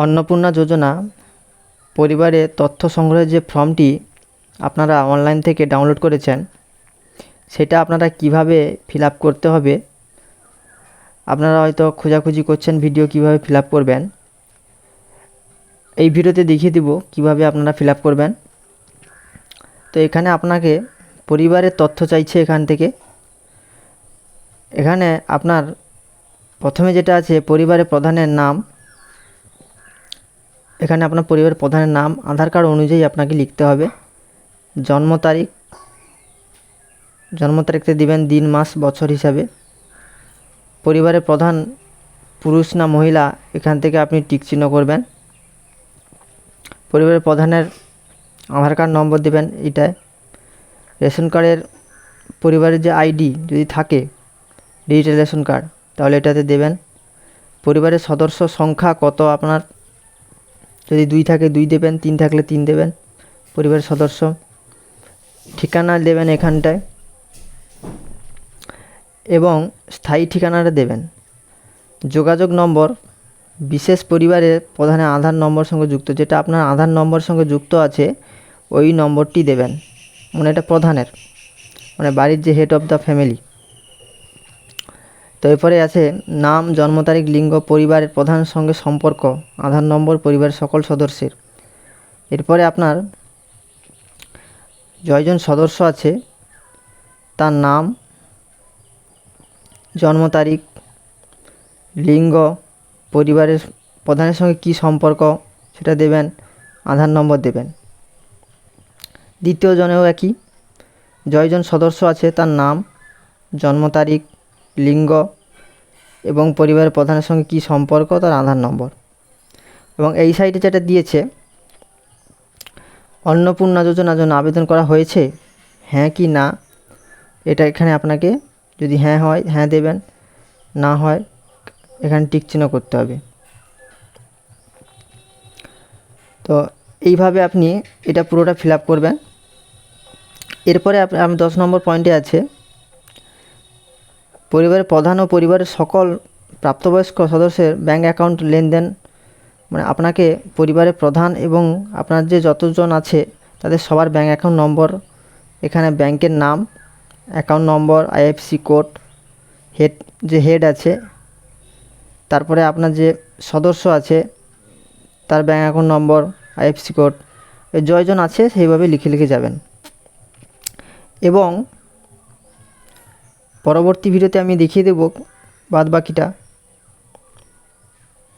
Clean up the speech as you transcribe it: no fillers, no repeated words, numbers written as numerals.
অন্নপূর্ণা যোজনা পরিবারের তথ্য সংগ্রহের যে ফর্মটি আপনারা অনলাইন থেকে ডাউনলোড করেছেন, সেটা আপনারা কিভাবে ফিল আপ করতে হবে, আপনারা হয়তো খোঁজাখুঁজি করছেন ভিডিও কিভাবে ফিল আপ করবেন। এই ভিডিওতে দেখিয়ে দেব কিভাবে আপনারা ফিল আপ করবেন। তো এখানে আপনাকে পরিবারের তথ্য চাইছে। এখানে আপনার প্রথমে যেটা আছে পরিবারের প্রধানের নাম। এখানে আপনার পরিবারের প্রধানের নাম আধার কার্ড অনুযায়ী আপনাকে লিখতে হবে। জন্ম তারিখতে দিবেন দিন মাস বছর হিসাবে। পরিবারের প্রধান পুরুষ না মহিলা, এখান থেকে আপনি টিক চিহ্ন করবেন। পরিবারের প্রধানের আধার কার্ড নম্বর দেবেন এটায়। রেশন কার্ডের পরিবারের যে আইডি যদি থাকে, ডিজিটাল রেশন কার্ড, তাহলে এটাতে দেবেন। পরিবারের সদস্য সংখ্যা কত আপনার, যদি 2 থাকে 2 দেবেন, 3 থাকলে 3 দেবেন। পরিবারের সদস্য ঠিকানা দেবেন এখানটায়, এবং স্থায়ী ঠিকানাটা দেবেন। যোগাযোগ নম্বর বিশেষ পরিবারের প্রধানের আধার নম্বর সঙ্গে যুক্ত, যেটা আপনার আধার নম্বর সঙ্গে যুক্ত আছে ওই নম্বরটি দেবেন। মানে এটা প্রধানের, মানে বাড়ির যে হেড অফ দ্য ফ্যামিলি। তো এরপরে আছে নাম, জন্ম তারিখ, লিঙ্গ, পরিবারের প্রধানের সঙ্গে সম্পর্ক, আধার নম্বর, পরিবারের সকল সদস্যের। এরপরে আপনার যয়জন সদস্য আছে তার নাম, জন্ম তারিখ, লিঙ্গ, পরিবারের প্রধানের সঙ্গে কী সম্পর্ক সেটা দেবেন, আধার নম্বর দেবেন। দ্বিতীয় জনেও একই, যয়জন সদস্য আছে তার নাম, জন্ম তারিখ, লিঙ্গ এবং পরিবারের প্রধানের সঙ্গে কী সম্পর্ক তার আধার নম্বর। এবং এই সাইডে যেটা দিয়েছে অন্নপূর্ণা যোজনার জন্য আবেদন করা হয়েছে, হ্যাঁ কি না, এটা এখানে আপনাকে যদি হ্যাঁ হয় হ্যাঁ দেবেন, না হয় এখানে টিক চিহ্ন করতে হবে। তো এইভাবে আপনি এটা পুরোটা ফিল আপ করবেন। এরপরে আমি 10 নম্বর পয়েন্টে আছে পরিবারের প্রধান ও পরিবারের সকল প্রাপ্তবয়স্ক সদস্যের ব্যাঙ্ক অ্যাকাউন্ট লেনদেন। মানে আপনাকে পরিবারের প্রধান এবং আপনার যে যতজন আছে তাদের সবার ব্যাঙ্ক অ্যাকাউন্ট নম্বর, এখানে ব্যাংকের নাম, account number, IFSC code, head আছে, তারপরে আপনার যে সদস্য আছে তার bank account number, IFSC code, যয়জন আছে সেইভাবে লিখে যাবেন। এবং পরবর্তী ভিডিওতে আমি দেখিয়ে দেব বাদ বাকিটা।